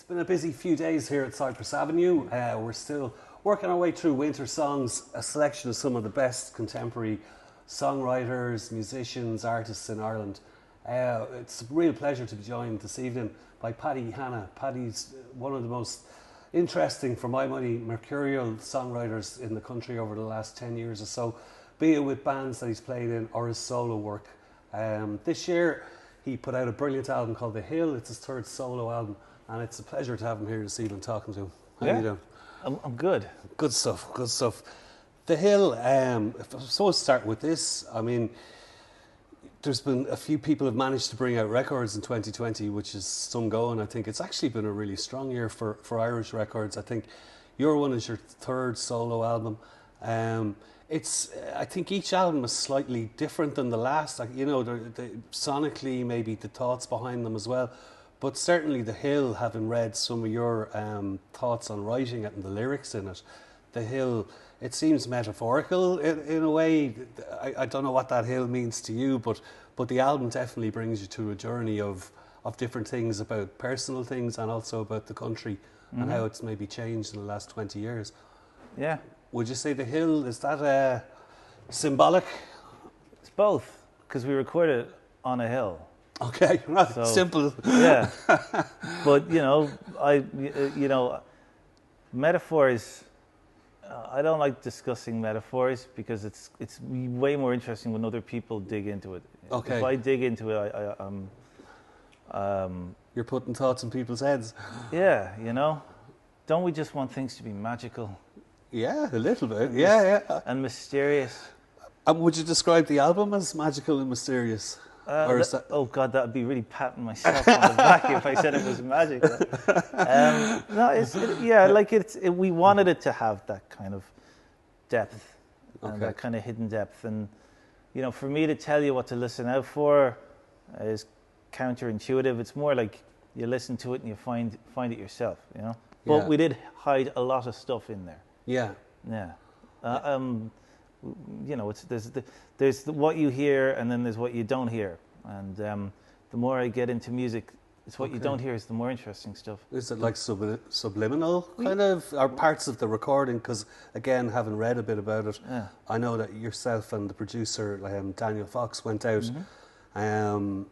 been a busy few days here at Cyprus Avenue. We're still working our way through winter songs, a selection of some of the best contemporary songwriters, musicians, artists in Ireland. It's a real pleasure to be joined this evening by Paddy Hanna. Paddy's one of the most interesting, for my money, mercurial songwriters in the country over the last 10 years or so, be it with bands that he's played in or his solo work. This year he put out a brilliant album called The Hill. It's his third solo album, and it's a pleasure to have him here this evening talking to him. How are you doing? I'm good. Good stuff, good stuff. The Hill, if I was supposed to start with this, I mean, there's been a few people have managed to bring out records in 2020, which is some going. I think it's actually been a really strong year for Irish records. I think your one is your third solo album. I think each album is slightly different than the last. Like, you know, sonically, maybe the thoughts behind them as well. But certainly The Hill, having read some of your thoughts on writing it and the lyrics in it, The Hill, it seems metaphorical in a way. I don't know what that hill means to you, but the album definitely brings you to a journey of different things, about personal things and also about the country and how it's maybe changed in the last 20 years. Yeah. Would you say The Hill, is that symbolic? It's both, because we recorded on a hill. Okay, right. So, simple. Yeah. But, metaphors, I don't like discussing metaphors because it's way more interesting when other people dig into it. Okay. If I dig into it, you're putting thoughts in people's heads. Yeah, Don't we just want things to be magical? Yeah, a little bit. Yeah. And mysterious. Would you describe the album as magical and mysterious? Oh God, that would be really patting myself on the back if I said it was magical. We wanted it to have that kind of depth and that kind of hidden depth. And, for me to tell you what to listen out for is counterintuitive. It's more like you listen to it and you find it yourself, But we did hide a lot of stuff in there. Yeah. Yeah. There's what you hear and then there's what you don't hear. And the more I get into music, it's what you don't hear is the more interesting stuff. Is it like subliminal kind of, or parts of the recording? Because again, having read a bit about it, I know that yourself and the producer, Daniel Fox, went out and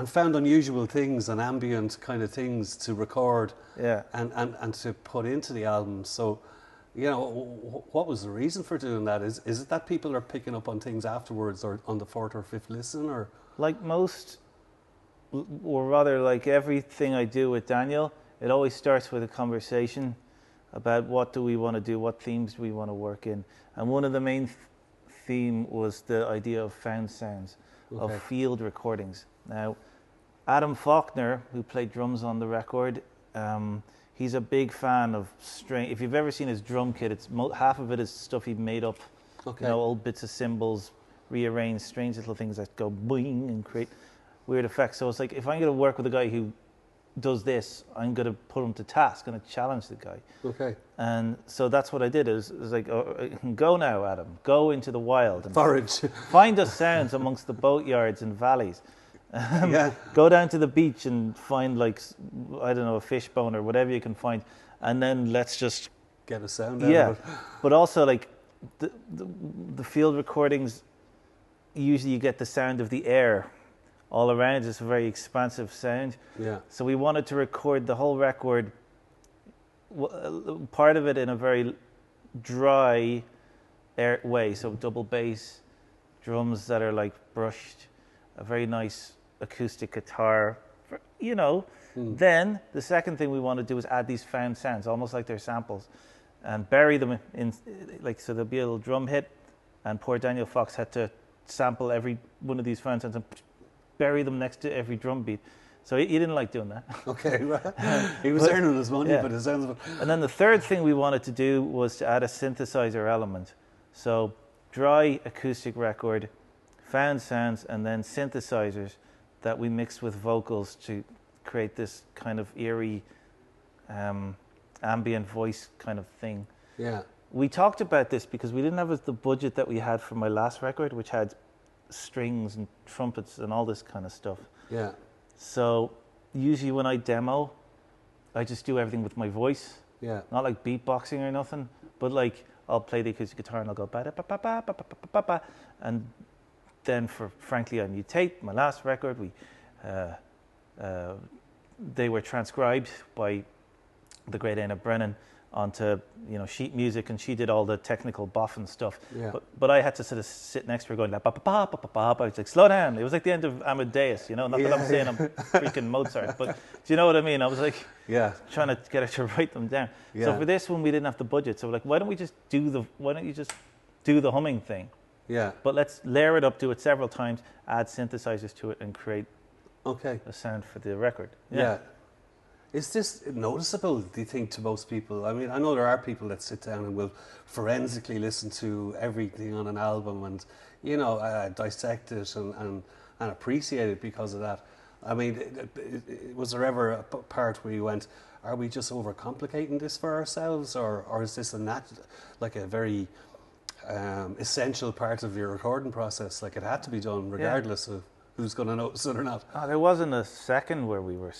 found unusual things and ambient kind of things to record and to put into the album. So, what was the reason for doing that? Is it that people are picking up on things afterwards or on the fourth or fifth listen? Or like most, or rather like everything I do with Daniel, it always starts with a conversation about what do we want to do, what themes do we want to work in. And one of the main theme was the idea of found sounds, of field recordings. Now, Adam Faulkner, who played drums on the record, he's a big fan of string. If you've ever seen his drum kit, it's half of it is stuff he made up. Old bits of cymbals, rearranged, strange little things that go boing and create weird effects. So it's like, if I'm going to work with a guy who does this, I'm going to put him to task, going to challenge the guy. Okay. And so that's what I did. It was like, go now, Adam. Go into the wild. And forage. Find us sounds amongst the boatyards and valleys. Go down to the beach and find a fish bone or whatever you can find, and then let's just get a sound out of it. But also the field recordings, usually you get the sound of the air all around. It's a very expansive sound. Yeah. So we wanted to record the whole record, part of it in a very dry air way. So double bass, drums that are brushed, a very nice acoustic guitar, Then the second thing we want to do is add these found sounds, almost like they're samples, and bury them in so there'll be a little drum hit, and poor Daniel Fox had to sample every one of these found sounds and bury them next to every drum beat. So he didn't like doing that. Okay, right. He was earning his money, but it sounds. And then the third thing we wanted to do was to add a synthesizer element. So dry acoustic record, found sounds, and then synthesizers that we mixed with vocals to create this kind of eerie ambient voice kind of thing. Yeah. We talked about this because we didn't have the budget that we had for my last record, which had strings and trumpets and all this kind of stuff. Yeah. So usually when I demo, I just do everything with my voice. Yeah. Not like beatboxing or nothing, but like I'll play the acoustic guitar and I'll go ba ba ba ba ba ba ba ba, and then for Frankly I Mutate, my last record, they were transcribed by the great Anna Brennan onto sheet music, and she did all the technical boffin stuff. Yeah. But I had to sort of sit next to her going ba ba ba ba ba ba. I was like, slow down. It was like the end of Amadeus, Not that I'm saying I'm freaking Mozart, but do you know what I mean? I was like, trying to get her to write them down. Yeah. So for this one, we didn't have the budget. So we're like, why don't you just do the humming thing? Yeah. But let's layer it up, do it several times, add synthesizers to it, and create a sound for the record. Yeah. Is this noticeable, do you think, to most people? I mean, I know there are people that sit down and will forensically listen to everything on an album and, dissect it and appreciate it because of that. I mean, was there ever a part where you went, are we just overcomplicating this for ourselves, or is this a very essential part of your recording process? Like, it had to be done regardless of who's going to notice it or not. There wasn't a second where we were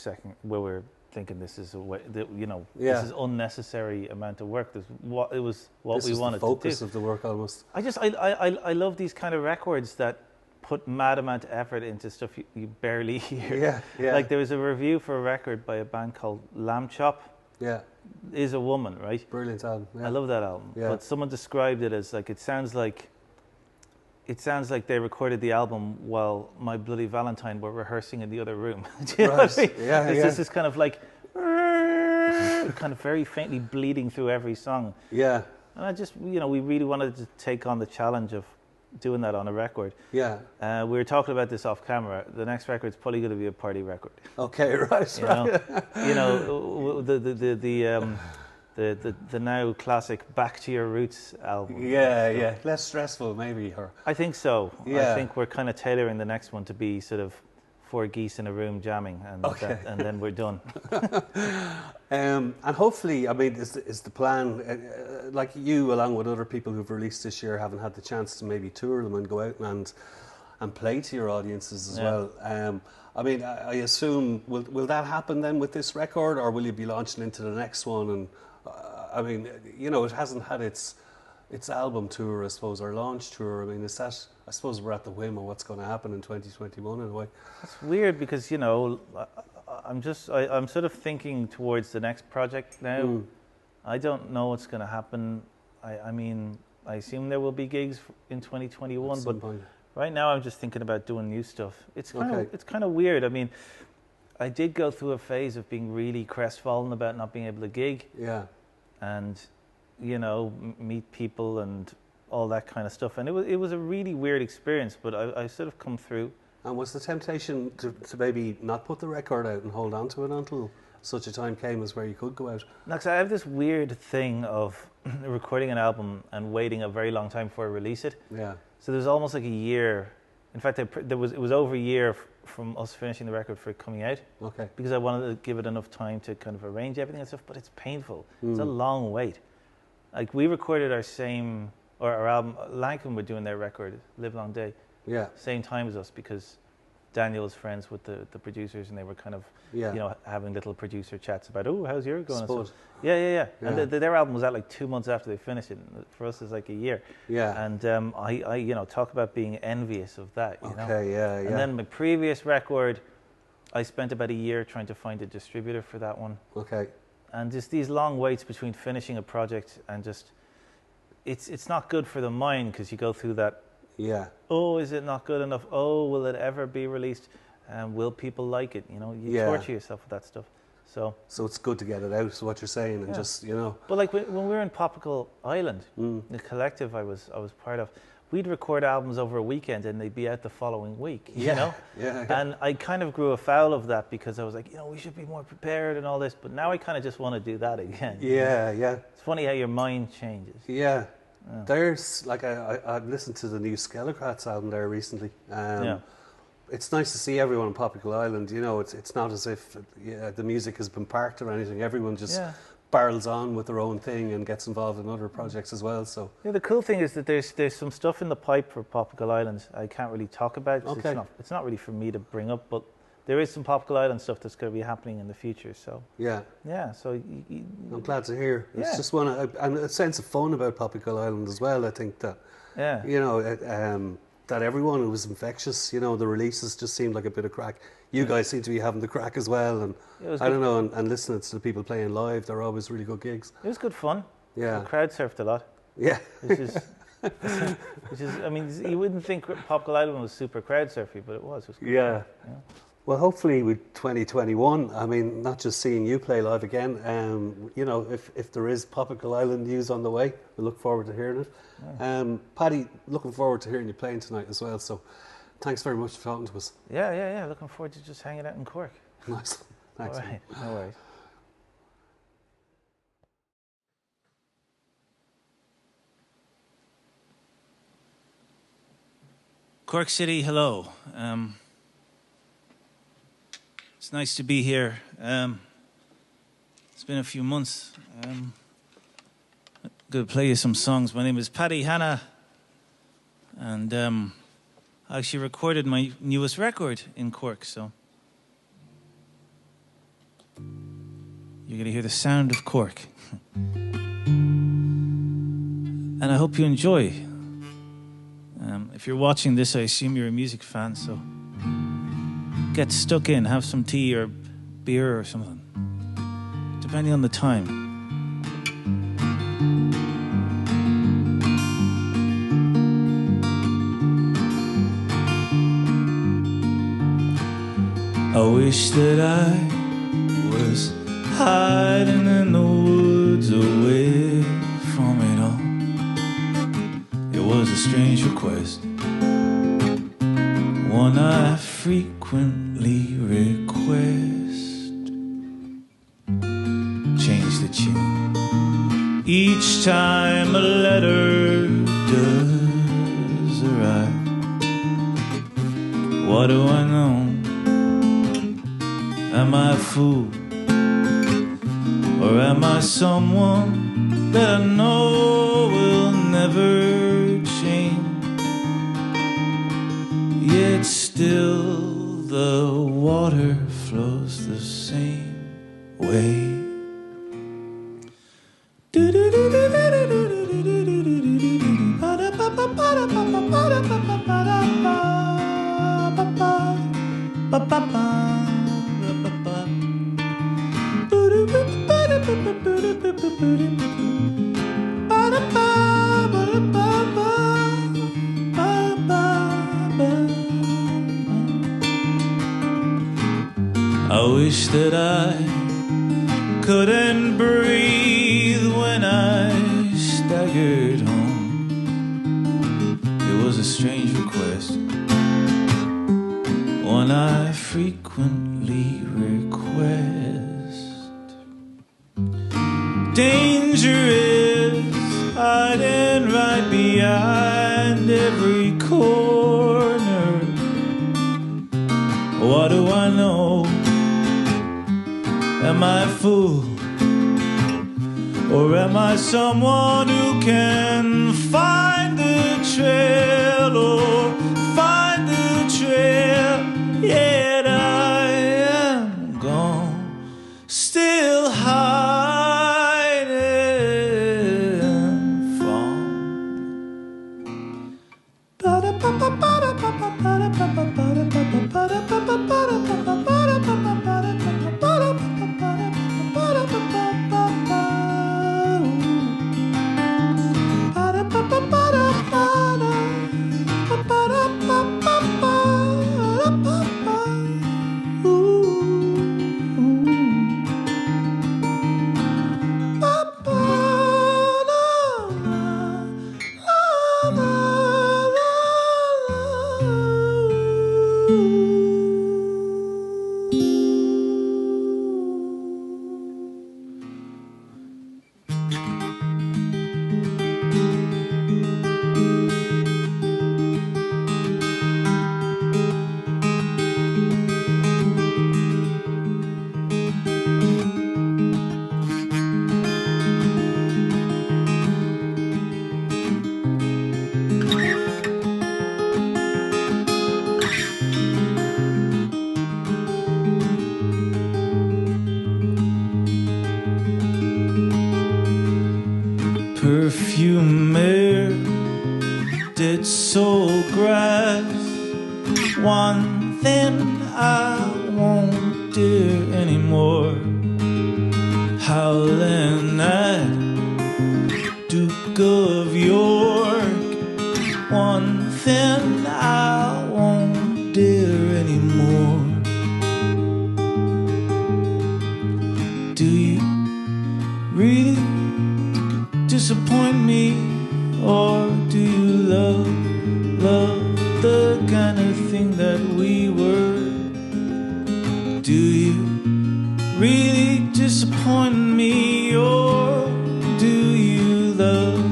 thinking this is this is unnecessary amount of work. It was what we wanted to do. This is the focus of the work almost. I love these kind of records that put mad amount of effort into stuff you barely hear. Yeah. Like there was a review for a record by a band called Lamb Chop. Yeah. Is a Woman, right? Brilliant album. Yeah. I love that album. Yeah. But someone described it as like it sounds like they recorded the album while My Bloody Valentine were rehearsing in the other room. Do you know what I mean? Yeah, it's just this kind of like kind of very faintly bleeding through every song. Yeah. And we really wanted to take on the challenge of doing that on a record. Yeah. We were talking about this off camera. The next record's probably going to be a party record. Okay, right. The now classic Back to Your Roots album. Yeah. Less stressful, maybe. I think so. Yeah. I think we're kind of tailoring the next one to be sort of 4 geese in a room jamming, and then we're done. And hopefully, I mean, is the plan, like you, along with other people who've released this year, haven't had the chance to maybe tour them and go out and play to your audiences as well. I mean, I assume, will that happen then with this record, or will you be launching into the next one? And I mean, it hasn't had its album tour, I suppose, or launch tour. I mean, is that, I suppose we're at the whim of what's going to happen in 2021 in a way. It's weird because, I'm sort of thinking towards the next project now. I don't know what's going to happen. I mean, I assume there will be gigs in 2021, but right now I'm just thinking about doing new stuff. It's kind of weird. I mean, I did go through a phase of being really crestfallen about not being able to gig. Yeah. And, meet people and all that kind of stuff. And it was a really weird experience, but I sort of come through. And was the temptation to maybe not put the record out and hold on to it until such a time came as where you could go out? No, 'cause I have this weird thing of recording an album and waiting a very long time before I release it. Yeah. So there's almost like a year. In fact, it was over a year from us finishing the record for it coming out. Okay. Because I wanted to give it enough time to kind of arrange everything and stuff, but it's painful. It's a long wait. Like we recorded our album, Lankin were doing their record, Live Long Day. Yeah. Same time as us, because Daniel was friends with the producers, and they were kind of having little producer chats about, how's your going? Spud. Yeah. And their album was out like 2 months after they finished it. For us, it's like a year. Yeah. And I talk about being envious of that. You know? Okay. Yeah. And then my previous record, I spent about a year trying to find a distributor for that one. Okay. And just these long waits between finishing a project and just, it's not good for the mind, because you go through that. Yeah. Oh, is it not good enough? Oh, will it ever be released? Will people like it? You torture yourself with that stuff. So it's good to get it out, is what you're saying, and just, But like when we were in Paw Patrol Island, the collective I was part of, we'd record albums over a weekend and they'd be out the following week, you know? Yeah. And I kind of grew afoul of that, because I was like, we should be more prepared and all this, but now I kind of just want to do that again. Yeah. It's funny how your mind changes. Yeah. There's, like, I've listened to the new Skelecrats album there recently. It's nice to see everyone on Paw Patrol Island. It's not as if the music has been parked or anything. Everyone just barrels on with their own thing and gets involved in other projects as well. So the cool thing is that there's some stuff in the pipe for Paw Patrol Island I can't really talk about. Okay. It's not really for me to bring up, but there is some Popsicle Island stuff that's going to be happening in the future. So Yeah. so I'm glad to hear. It's Yeah. just and a sense of fun about Popsicle Island as well. I think that, you know, that everyone, it was infectious. You know, the releases just seemed like a bit of crack. You guys seem to be having the crack as well, and I don't know. And listening to the people playing live, they're always really good gigs. it was good fun. Yeah. The crowd surfed a lot. Yeah. Which is, I mean, you wouldn't think Popsicle Island was super crowd surfy, but it was. It was good. Yeah. Well, hopefully with 2021, I mean, not just seeing you play live again, you know, if there is Popsicle Island news on the way, we look forward to hearing it. Yeah. Paddy, looking forward to hearing you playing tonight as well. So thanks very much for talking to us. Yeah. Looking forward to just hanging out in Cork. Nice. Thanks. All right. No worries. Cork City, hello. It's nice to be here. It's been a few months. I'm going to play you some songs. My name is Paddy Hanna, and I actually recorded my newest record in Cork, so you're going to hear the sound of Cork. And I hope you enjoy. If you're watching this, I assume you're a music fan, so get stuck in, have some tea or beer or something, depending on the time. I wish that I was hiding in the woods away from it all. It was a strange request, one I frequently request. Change the tune each time a letter does arrive. What do I know? Am I a fool? Or am I someone that I know will never change? Yet still the water flows the same way. I wish that I couldn't breathe when I staggered home. It was a strange request, one I frequently request. Danger is hiding right behind every corner. What do I know? Am I a fool? Or am I someone who can find the trail or find the trail? Yet I am gone, still hiding from. perfumer did soul grass. One thing I won't do anymore, howling at Duke of York. One thing I won't do anymore. Do you really disappoint me, or do you love the kind of thing that we were? Do you really disappoint me, or do you love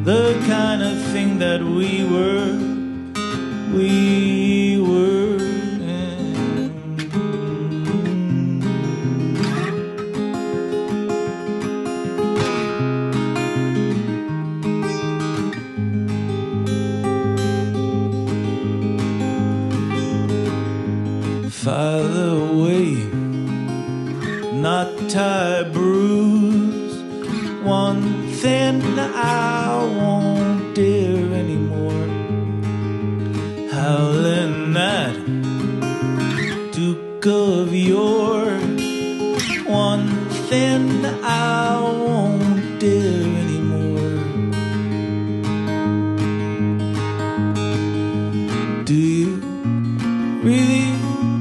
the kind of thing that we were? We were. File away, not tie bruise. One thing I won't dare anymore, howling at Duke of York. One thing I won't dare anymore. Do you really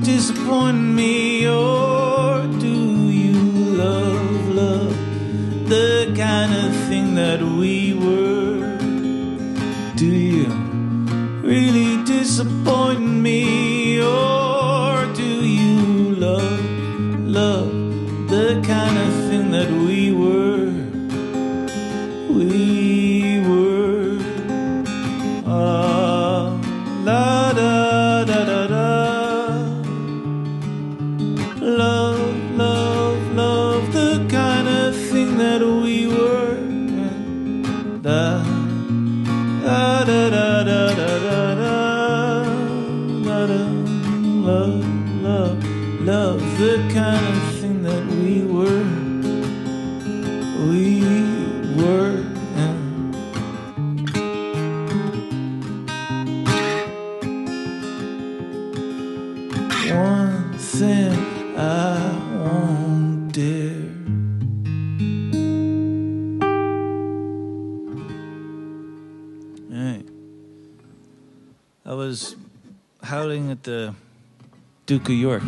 disappoint me, or do you love the kind of thing that we were? Do you really disappoint me, or do you love the kind of thing that we were? We were. La da da da da. Love, the kind of thing that we were. Da da da da da da da da. Love, the kind of thing that we were. We were. One thing I won't dare. Right. I was howling at the Duke of York.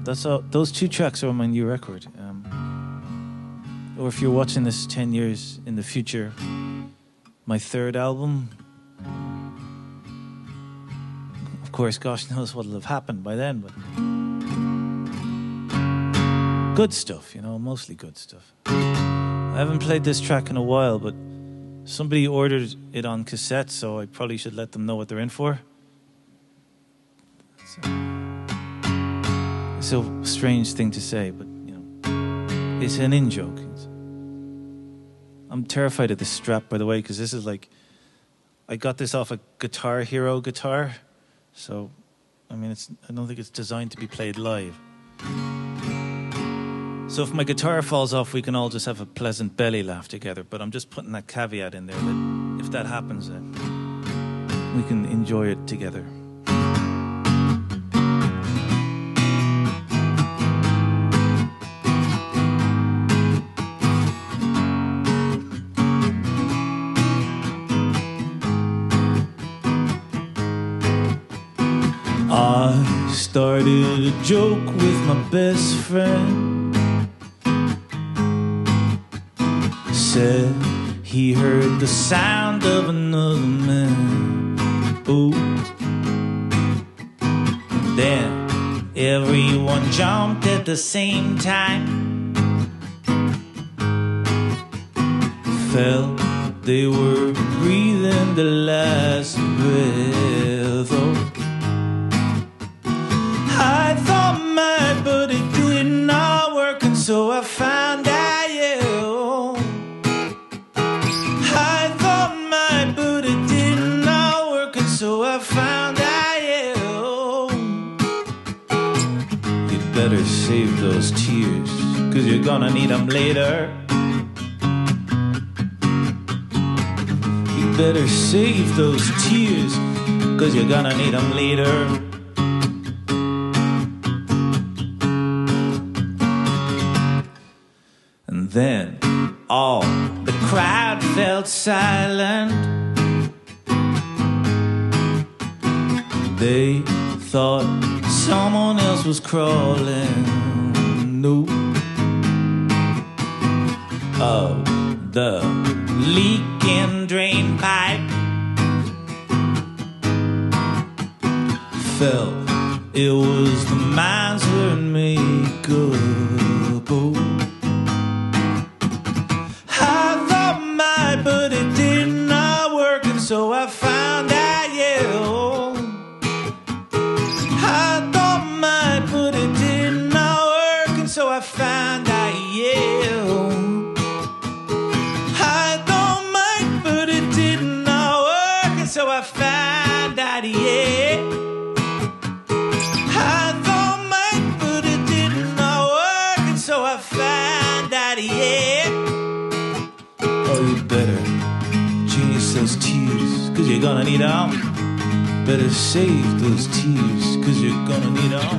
That's all. Those two tracks are on my new record. Or if you're watching this 10 years in the future, my third album. Of course, gosh knows what'll have happened by then, but good stuff, you know, mostly good stuff. I haven't played this track in a while, but somebody ordered it on cassette, so I probably should let them know what they're in for. It's a strange thing to say, but, you know, it's an in-joke. I'm terrified of this strap, by the way, because this is like, I got this off a Guitar Hero guitar, so, I mean, I don't think it's designed to be played live. So if my guitar falls off, we can all just have a pleasant belly laugh together. But I'm just putting that caveat in there that if that happens, we can enjoy it together. I started a joke with my best friend. Said he heard the sound of another man. Ooh. Then everyone jumped at the same time. Felt they were breathing the last breath. Oh. I thought my but it did not work, and so I found out. So I found out, you'd better save those tears, 'cause you're gonna need them later. better save those tears, 'cause you're gonna need them later. And then all the crowd felt silent. They thought someone else was crawling. No. Oh, the leaking drain pipe felt it was the man's learned makeup. Oh. I thought mine, but it did not work, and so I found out, yeah. Oh. I thought mine, but it did not work, and so I found out, yeah. Oh. I thought mine, but it did not work, and so I found out, yeah. I thought mine, but it did not work, and so I found out, yeah. Oh, you better genius those tears, 'cause you're gonna need them. Better save those tears, 'cause you're gonna need them.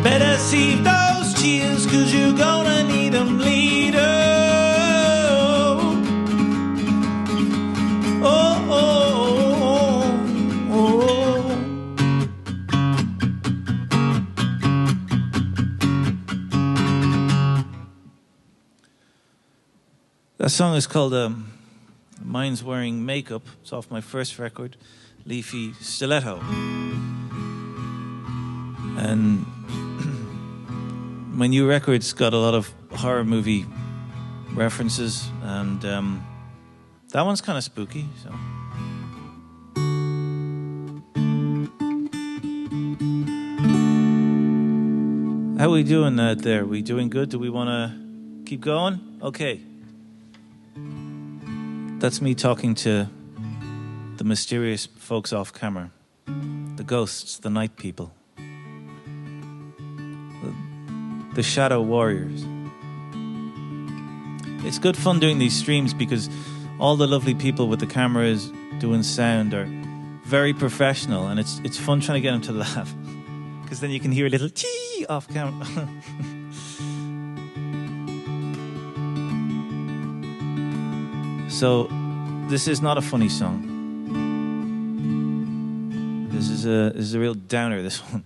Better save those tears, 'cause you're gonna need them later. Oh, oh, oh, oh. That song is called Mine's Wearing Makeup. It's off my first record, Leafy Stiletto. And my new record's got a lot of horror movie references, and that one's kind of spooky, so. How are we doing out there? We doing good? Do we want to keep going? Okay. That's me talking to the mysterious folks off camera. The ghosts, the night people. The shadow warriors. It's good fun doing these streams because all the lovely people with the cameras doing sound are very professional, and it's fun trying to get them to laugh. Because then you can hear a little chee off camera. So, this is not a funny song. This is a real downer, this one.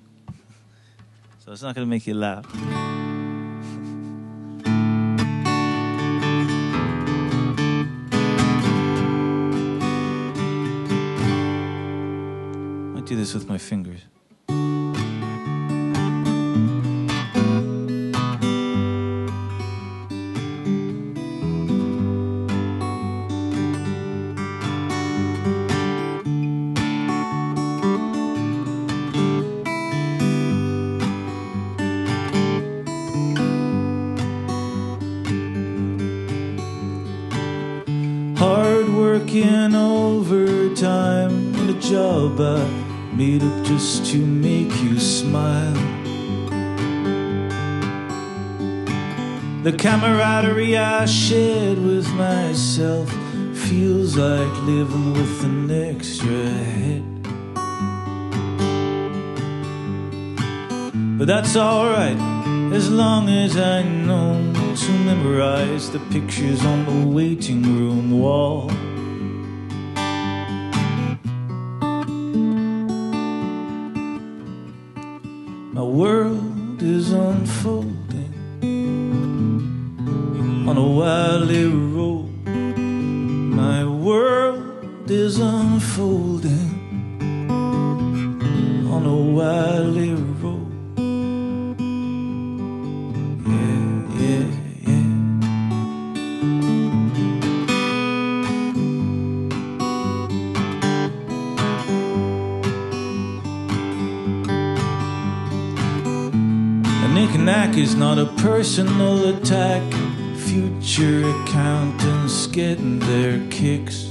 So it's not going to make you laugh. I might do this with my fingers. Working overtime in a job I made up just to make you smile. The camaraderie I shared with myself feels like living with an extra head. But that's alright, as long as I know to memorize the pictures on the waiting room wall. My world is unfolding on a wily road. My world is unfolding on a wily road. Yeah, yeah, yeah. Knack is not a personal attack. Future accountants getting their kicks.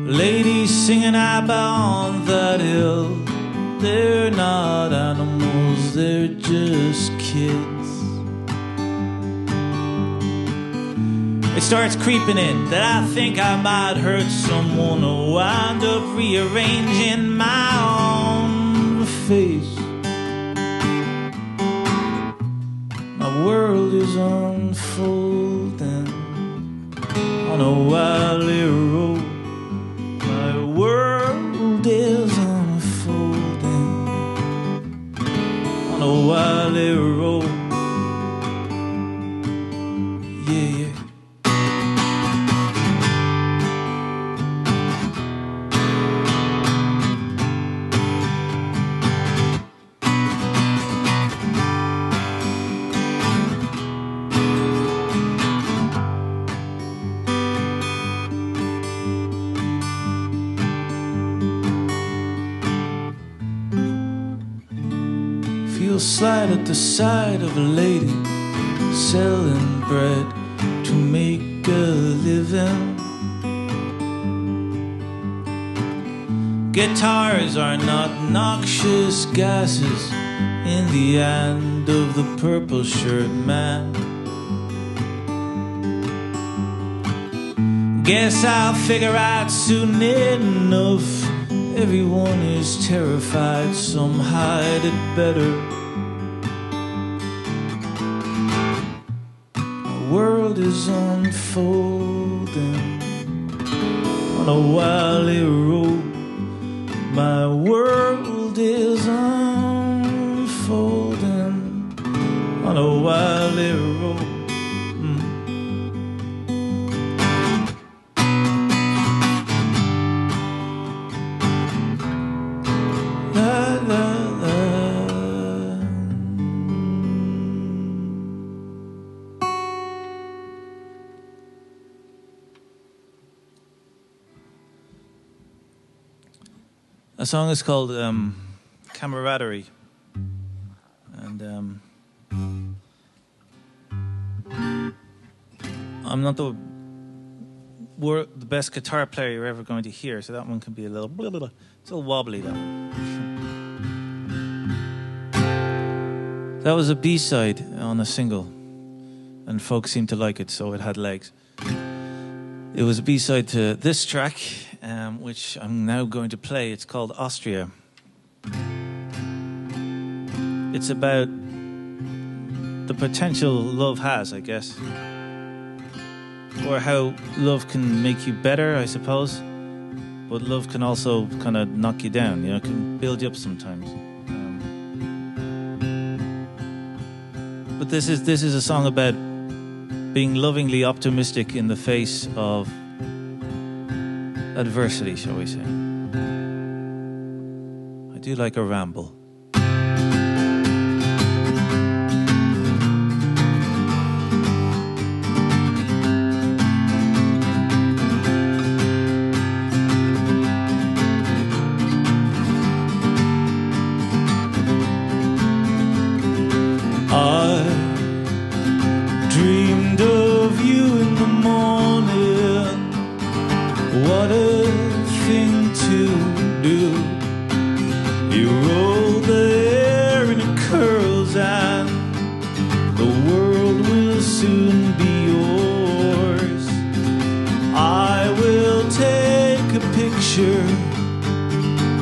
Ladies singing ABBA on that hill. They're not animals, they're just kids. It's starts creeping in that I think I might hurt someone or wind up rearranging my own face. My world is unfolding on a wily road. My world is unfolding on a wily road. Yeah, yeah. Slide at the side of a lady selling bread to make a living. Guitars are not noxious gases in the hand of the purple shirt man. Guess I'll figure out soon enough. Everyone is terrified, some hide it better. World is unfolding on a wily road. My world is unfolding on a wily road. La, la, la. A song is called Camaraderie, and I'm not the best guitar player you're ever going to hear, so that one can be a little blah, blah, blah. It's a little wobbly though. That was a B-side on a single, and folks seemed to like it, so it had legs. It was a B-side to this track, which I'm now going to play. It's called Austria. It's about the potential love has, I guess. Or how love can make you better, I suppose. But love can also kind of knock you down, you know, it can build you up sometimes. But this is a song about being lovingly optimistic in the face of adversity, shall we say. I do like a ramble.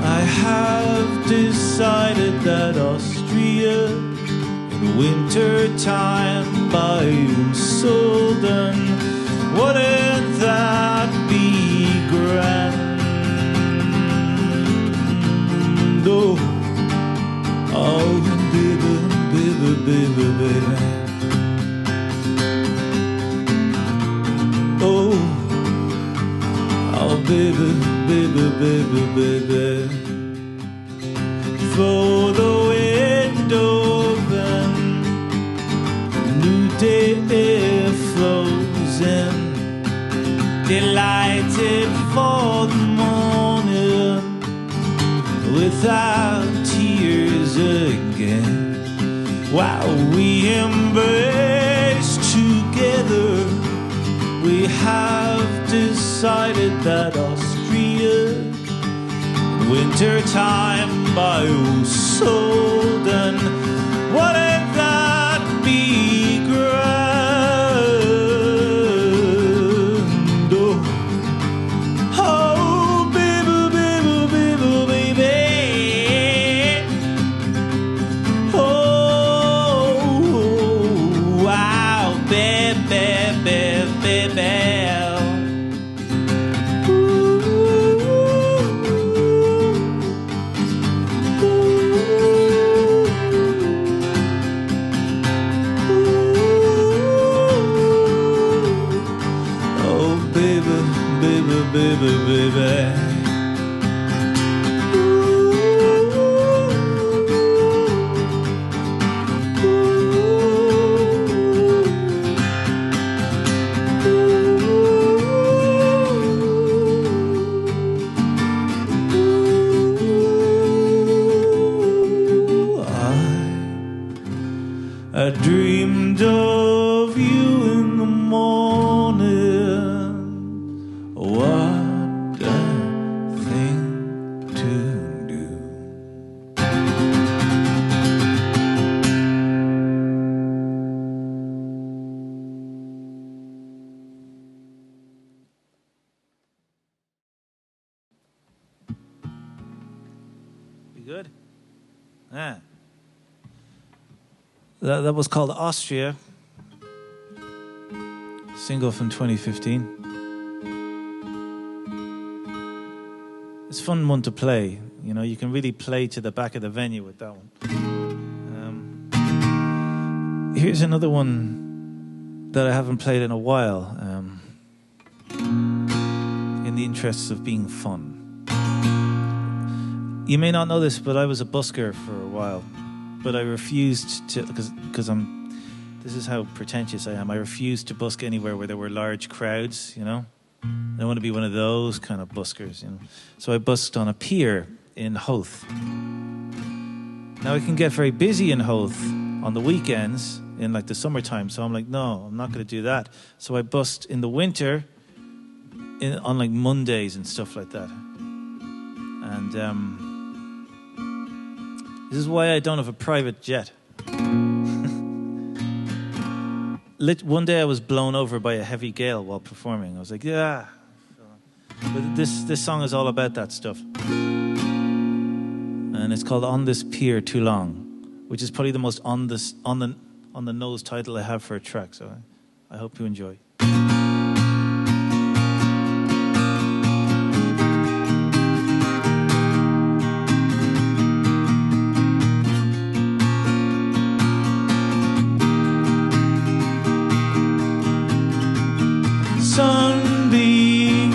I have decided that Austria in winter time by Solden, wouldn't that be grand? Oh, oh, baby, baby, baby, baby. Oh, oh, baby, baby, baby, baby. Throw the window open, new day air flows in, delighted for the morning, without tears again. While we embrace together, we have decided that Austria, winter time by Solden, wouldn't that be grand? good? Yeah. That was called Austria. Single from 2015. It's a fun one to play. You know, you can really play to the back of the venue with that one. Here's another one that I haven't played in a while. In the interests of being fun. You may not know this, but I was a busker for a while. But I refused to, because this is how pretentious I am. I refused to busk anywhere where there were large crowds, you know. I don't want to be one of those kind of buskers, you know. So I busked on a pier in Howth. Now it can get very busy in Howth on the weekends, in like the summertime. So I'm like, no, I'm not going to do that. So I busked in the winter on like Mondays and stuff like that. And this is why I don't have a private jet. One day I was blown over by a heavy gale while performing. I was like, yeah. But this song is all about that stuff. And it's called On This Pier Too Long, which is probably the most on the nose title I have for a track. So I hope you enjoy. Sunbeam,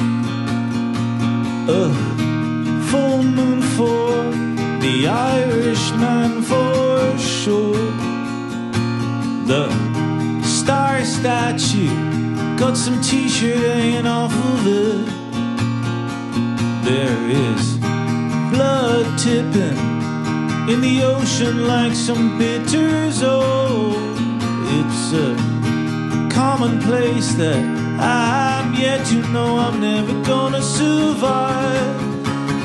full moon for the Irishman for sure. The star statue got some t-shirt hanging off of it. There is blood tipping in the ocean like some bitters. Oh, it's a commonplace that I'm yet to know. I'm never gonna survive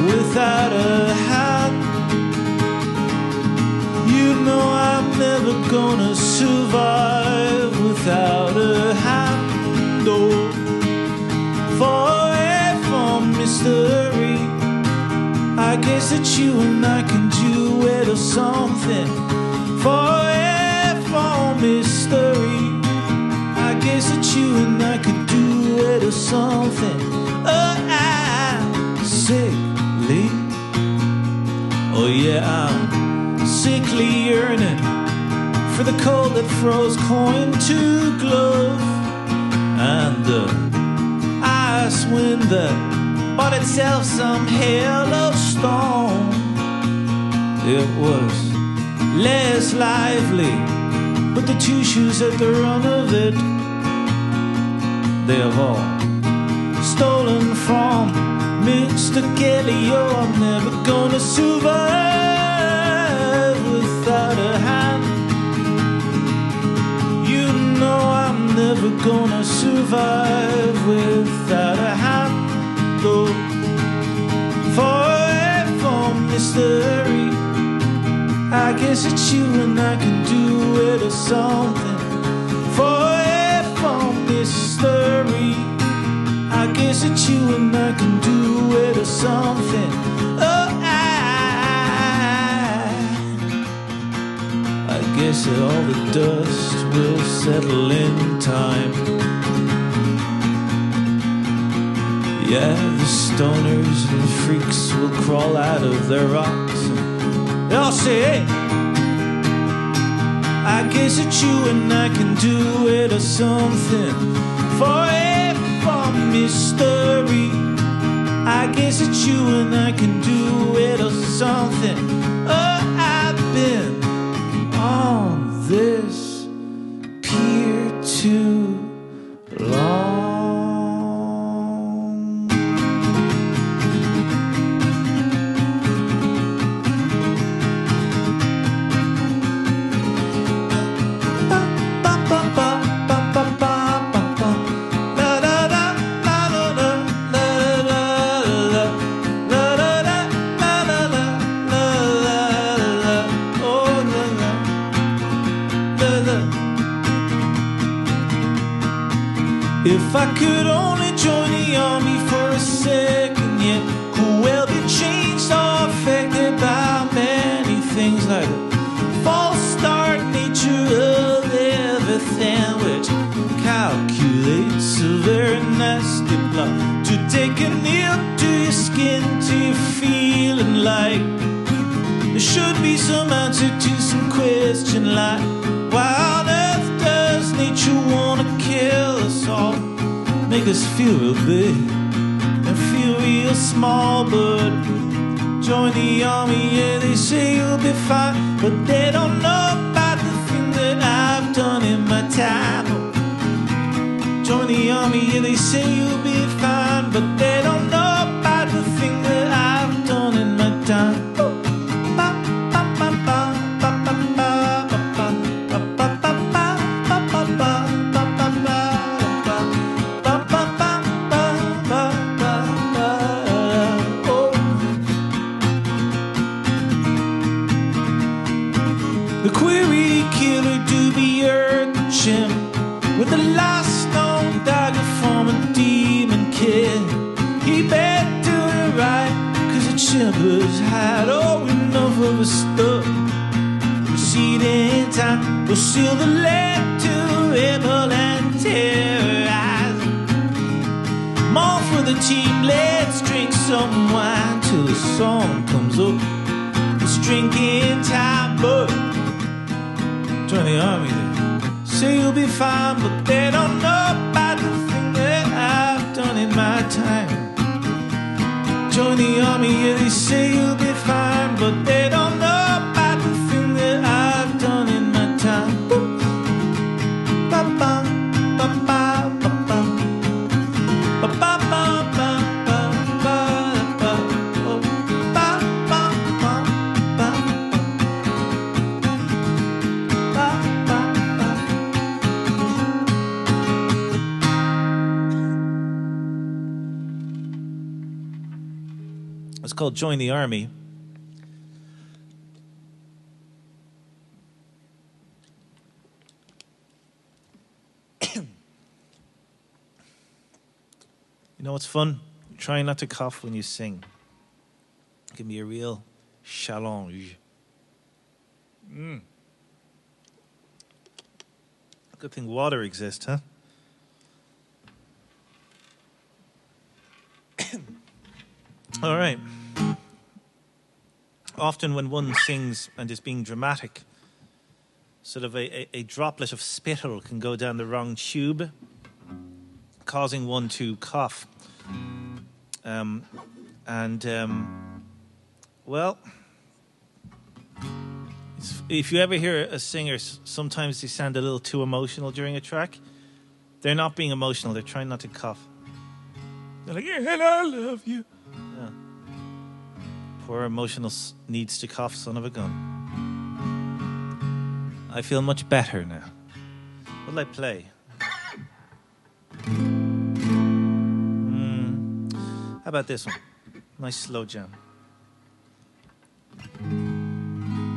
without a hat. You know I'm never gonna survive without a hat. No, forever mystery. I guess that you and I can do it or something. Forever mystery. I guess that you and I could do it or something. Oh, I'm sickly. Oh yeah, I'm sickly yearning for the cold that froze coin to glove, and the ice wind that bought itself some halo storm. It was less lively, but the two shoes at the run of it, they have all stolen from Mr. Kelly. Oh, I'm never gonna survive without a hand. You know I'm never gonna survive without a hand. Though forever mystery. I guess that you and I can do it or something. Forever mystery. I guess that you and I can do it or something. Oh, I guess that all the dust will settle in time. Yeah, the stoners and freaks will crawl out of their rocks and they'll say, hey, I guess that you and I can do it or something. Forever mystery. I guess that you and I can do it or something. Oh, I've been on this pier too long. into your feeling like there should be some answer to some question like, why on earth does nature wanna kill us all? Make us feel real big and feel real small, but join the army, yeah, they say you'll be fine, but they don't know about the thing that I've done in my time. Join the army, yeah, they say you'll be fine, but they don't know about the thing that I've done in my time. The query killer do be urchin with the last known dagger from a demon kid. He better do it right, cause the chimpers had enough of his stuff. Receding time will seal the land to rebel and terrorize. More for the team, let's drink some wine till the song comes up. It's drinking time, but join the army, they say you'll be fine, but they don't know about the thing that I've done in my time. Join the army, yeah, they say you'll be fine, but they don't know about the thing that I've done in my time. Ba-ba, ba-ba, ba-ba. Ba-ba, ba-ba, ba-ba, oh, ba-ba, ba-ba. It's called Join the Army. You know what's fun? Try not to cough when you sing. It can be a real challenge. Good thing water exists, huh? All right. Often when one sings and is being dramatic, sort of a droplet of spittle can go down the wrong tube, causing one to cough. Well, if you ever hear a singer, sometimes they sound a little too emotional during a track. They're not being emotional, they're trying not to cough. They're like, yeah, I love you. Yeah. Poor emotional needs to cough son of a gun. I feel much better now. What'll I play? How about this one? Nice slow jam.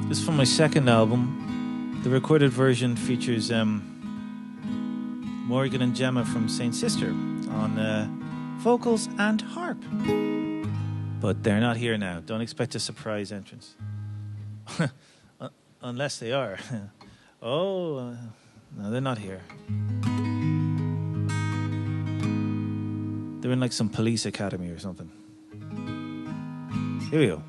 This is from my second album. The recorded version features Morgan and Gemma from Saint Sister on vocals and harp. But they're not here now. Don't expect a surprise entrance. Unless they are. No, they're not here. They're in like some police academy or something. Here we go.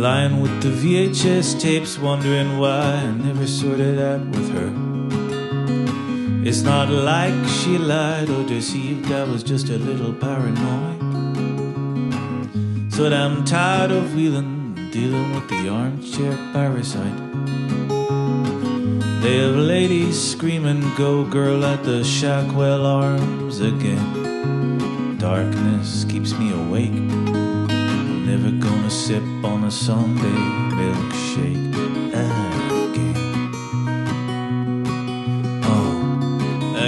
Lying with the VHS tapes, wondering why I never sorted out with her. It's not like she lied or deceived, I was just a little paranoid. So I'm tired of wheeling, dealing with the armchair parasite. They have ladies screaming, go girl, at the Shackwell Arms again. Darkness keeps me awake. Never gonna sip on a Sunday milkshake again.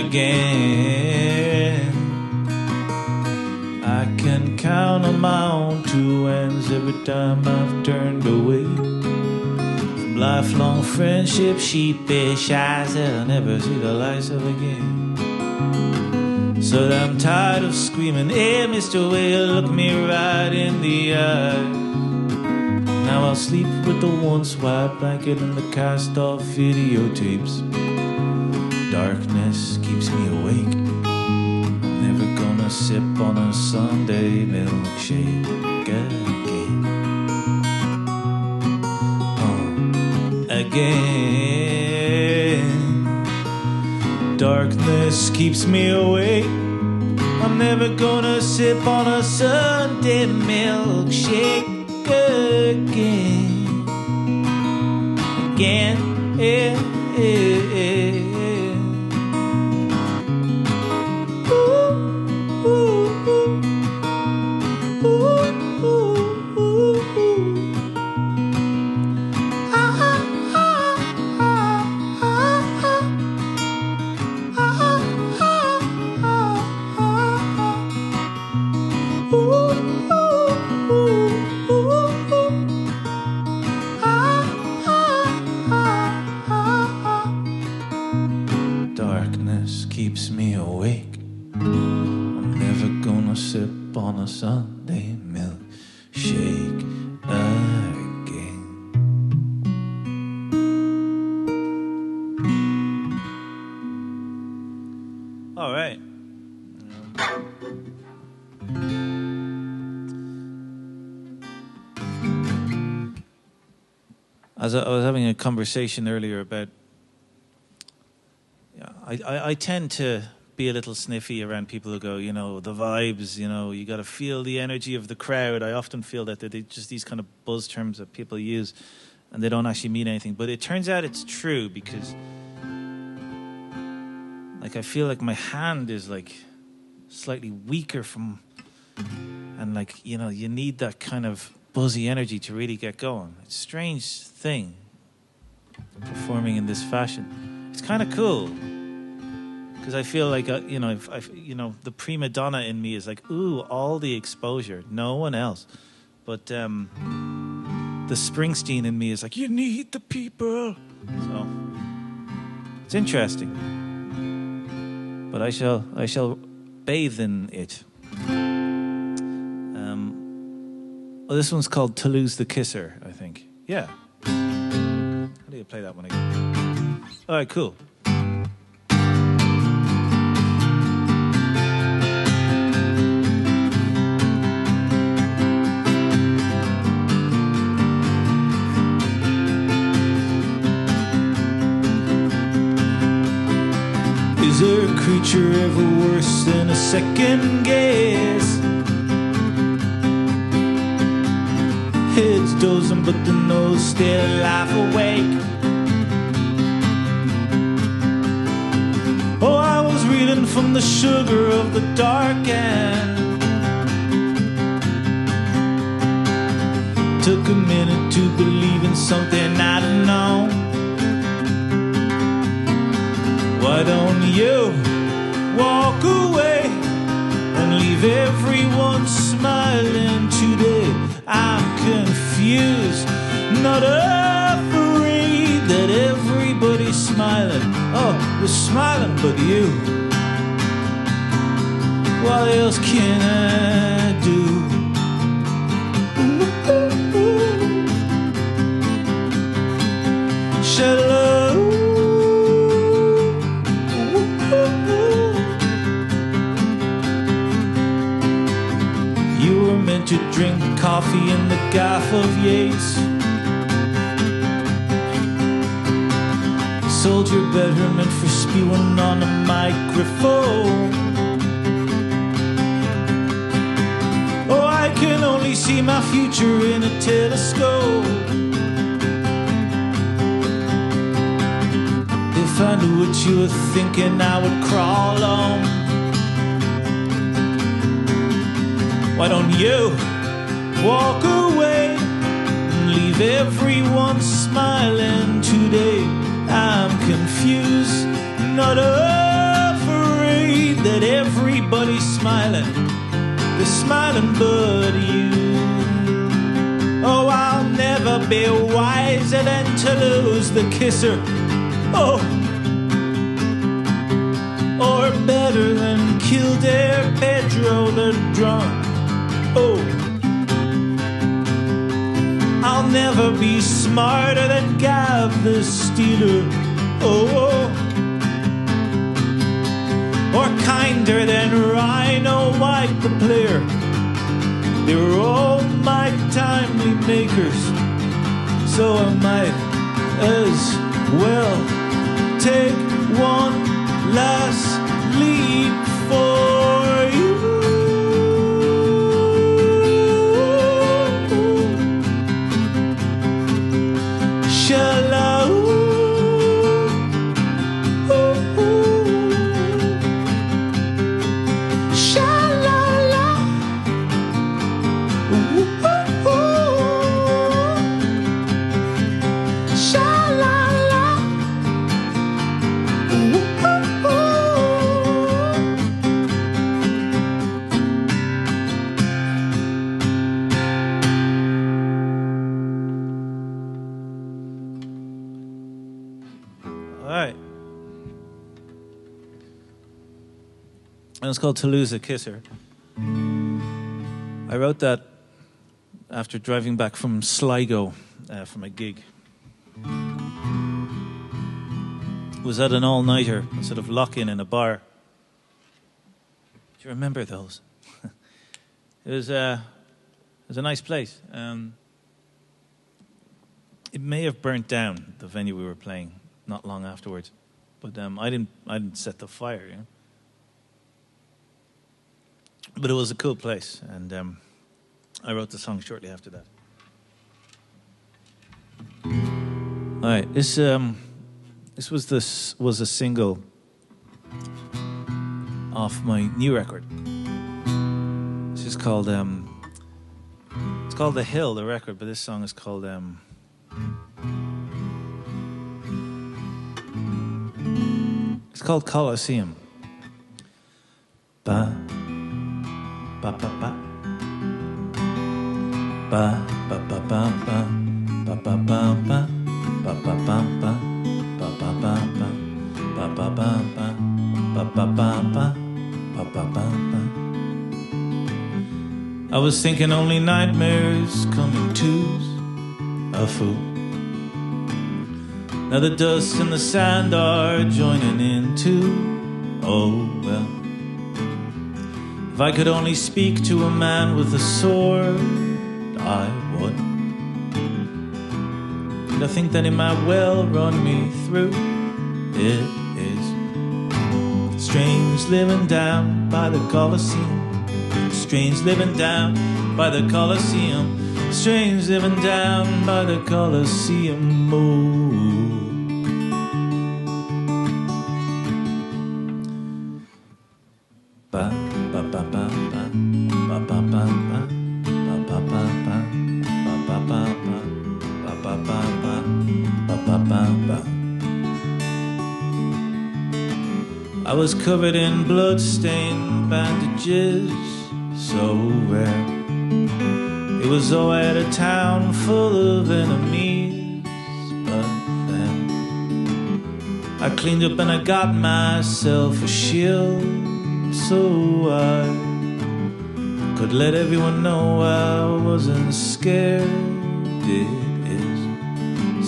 Again. I can count on my own two hands every time I've turned away from lifelong friendship, sheepish eyes that I'll never see the lights of again. So I'm tired of screaming, hey, Mr. Whale, look me right in the eye. Now I'll sleep with the once white blanket and the cast-off videotapes. Darkness keeps me awake. Never gonna sip on a Sunday milkshake again. Again. Darkness keeps me awake. I'm never gonna sip on a Sunday milkshake again. Again, yeah, yeah, yeah. Ooh, ooh, ooh. Ooh, ooh, ooh, ooh. Ah, ah, ah, ah, ah. Darkness keeps me awake. I'm never gonna sip on a Sunday milkshake again. All right. As I was having a conversation earlier about, I tend to be a little sniffy around people who go, the vibes, you got to feel the energy of the crowd. I often feel that they're just these kind of buzz terms that people use and they don't actually mean anything. But it turns out it's true because, I feel like my hand is, slightly weaker and, you need that kind of buzzy energy to really get going. It's a strange thing, performing in this fashion. It's kind of cool. Because I feel like, the prima donna in me is like, ooh, all the exposure, no one else. But the Springsteen in me is like, you need the people. So it's interesting. But I shall bathe in it. This one's called To Lose the Kisser, I think. Yeah. How do you play that one again? All right, cool. Is there a creature ever worse than a second guess? Heads dozing but the nose still life awake. Oh, I was reeling from the sugar of the dark and took a minute to believe in something I don't know. Why don't you walk away and leave everyone smiling today? I'm confused, not afraid that everybody's smiling. Oh, they're smiling but you. What else can I do? Shallow. You were meant to drink coffee in the gaff of Yates. Sold your betterment for spewing on a microphone. Oh, I can only see my future in a telescope. If I knew what you were thinking, I would crawl on. Why don't you walk away and leave everyone smiling today? I'm confused, not afraid that everybody's smiling. They're smiling but you. Oh, I'll never be wiser than to lose the kisser. Oh, or better than Kildare Pedro the drunk. Oh, I'll never be smarter than Gav the Stealer, oh, or kinder than Rhino White the Player. They were all my timely makers, so I might as well take one last leap for you. Shallow, shalala, shalala. All right. And it's called Toulouse Kisser. I wrote that after driving back from Sligo from a gig. Was at an all-nighter, a sort of lock-in in a bar. Do you remember those? It was a nice place. It may have burnt down, the venue we were playing, not long afterwards, but I didn't set the fire, you know. But it was a cool place, and I wrote the song shortly after that. All right, this was a single off my new record. This is called it's called The Hill, the record, but this song is called it's called Colosseum. Ba ba ba ba ba ba ba ba ba ba ba ba ba ba ba ba. I was thinking only nightmares come in twos, a fool. Now the dust and the sand are joining in too. Oh well, if I could only speak to a man with a sword, I would. And I think that he might well run me through. It is strange living down by the Colosseum. Strange living down by the Colosseum. Strange living down by the Colosseum. Oh. Ba ba ba ba ba ba ba ba ba ba ba ba ba ba ba ba ba ba ba. I was covered in blood-stained bandages, so rare. It was though I had a town full of enemies, but then I cleaned up and I got myself a shield, so I could let everyone know I wasn't scared. It is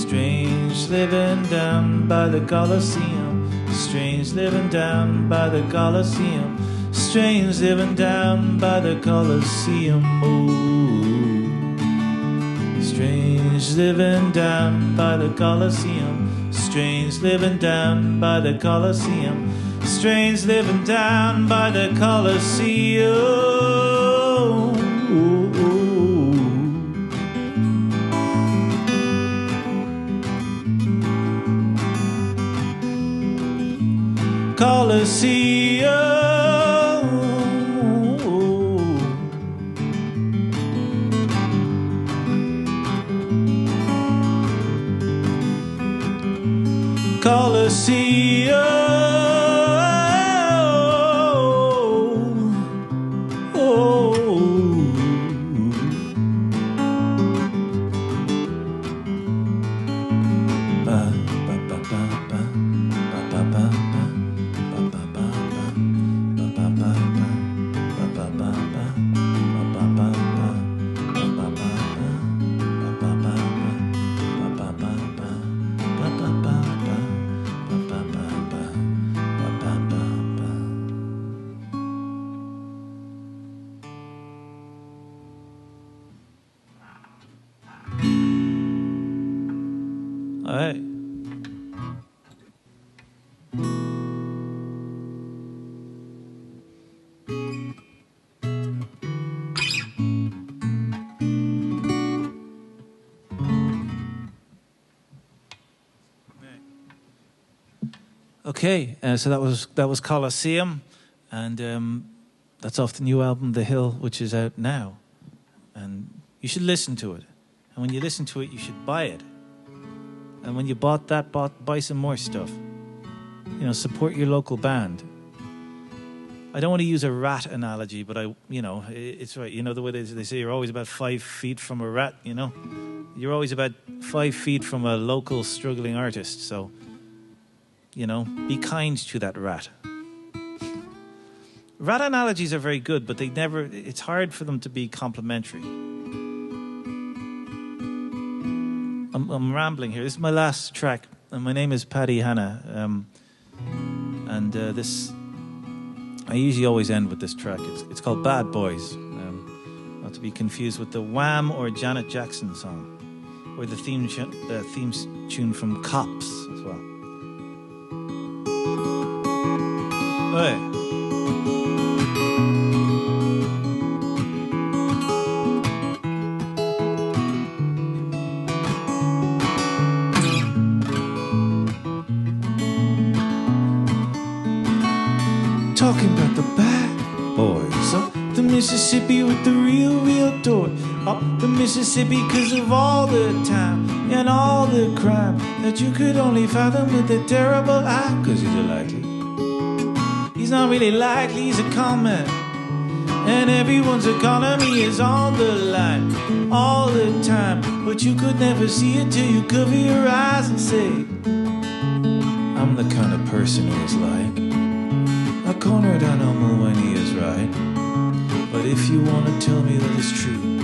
strange living down by the Colosseum. Strange living down by the Colosseum. Strange living down by the Colosseum. Ooh. Strange living down by the Colosseum. Strange living down by the Colosseum. Strange living down by the Colosseum. Colosseum. All right. Okay, so that was Colosseum, and that's off the new album The Hill, which is out now, and you should listen to it. And when you listen to it, you should buy it. And when you bought that, buy some more stuff. You know, support your local band. I don't want to use a rat analogy, but it's right. You know the way they say you're always about 5 feet from a rat. You know, you're always about 5 feet from a local struggling artist. So, you know, be kind to that rat. Rat analogies are very good, but it's hard for them to be complimentary. I'm rambling here. This is my last track, and my name is Paddy Hanna. This, I usually always end with this track. It's called Bad Boys. Not to be confused with the Wham or Janet Jackson song, or the theme tune from Cops as well. Hey. Talking about the bad boys up the Mississippi with the real toy. Up the Mississippi cause of all the time and all the crime that you could only fathom with a terrible eye. Cause he's unlikely. He's not really likely, he's a comment. And everyone's economy is on the line all the time. But you could never see it till you cover your eyes and say, I'm the kind of person who is like a cornered animal when he is right. But if you want to tell me that it's true,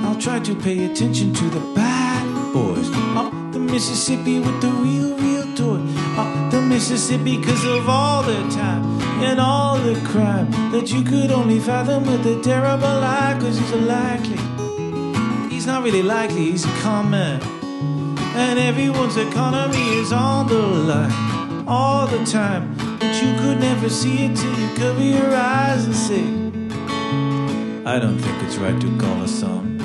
I'll try to pay attention to the bad boys up the Mississippi with the real toy. Up the Mississippi cause of all the time and all the crime that you could only fathom with a terrible eye. Cause he's unlikely. He's not really likely, he's a comment. And everyone's economy is on the line all the time. But you could never see it till you cover your eyes and say, I don't think it's right to call a song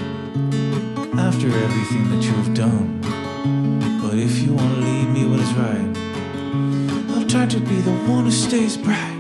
after everything that you have done. But if you want to leave me what is right, I'll try to be the one who stays bright.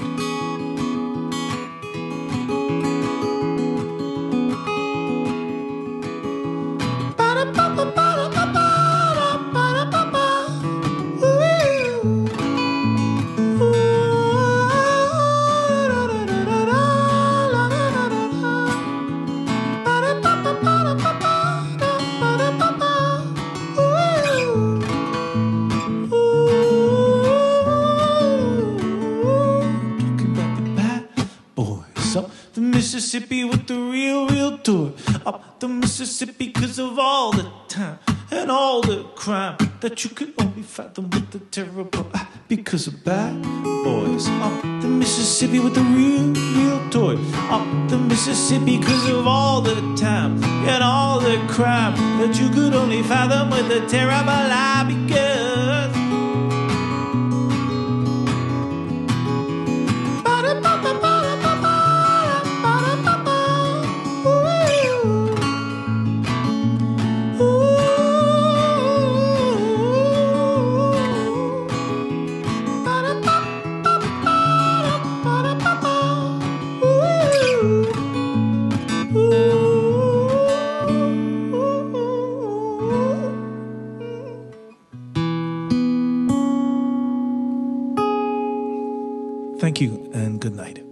Mississippi with the real tour. Up the Mississippi cause of all the time and all the crime that you could only fathom with the terrible eye. Because of bad boys. Up the Mississippi with the real tour. Up the Mississippi cause of all the time and all the crime that you could only fathom with the terrible eye. Because thank you and good night.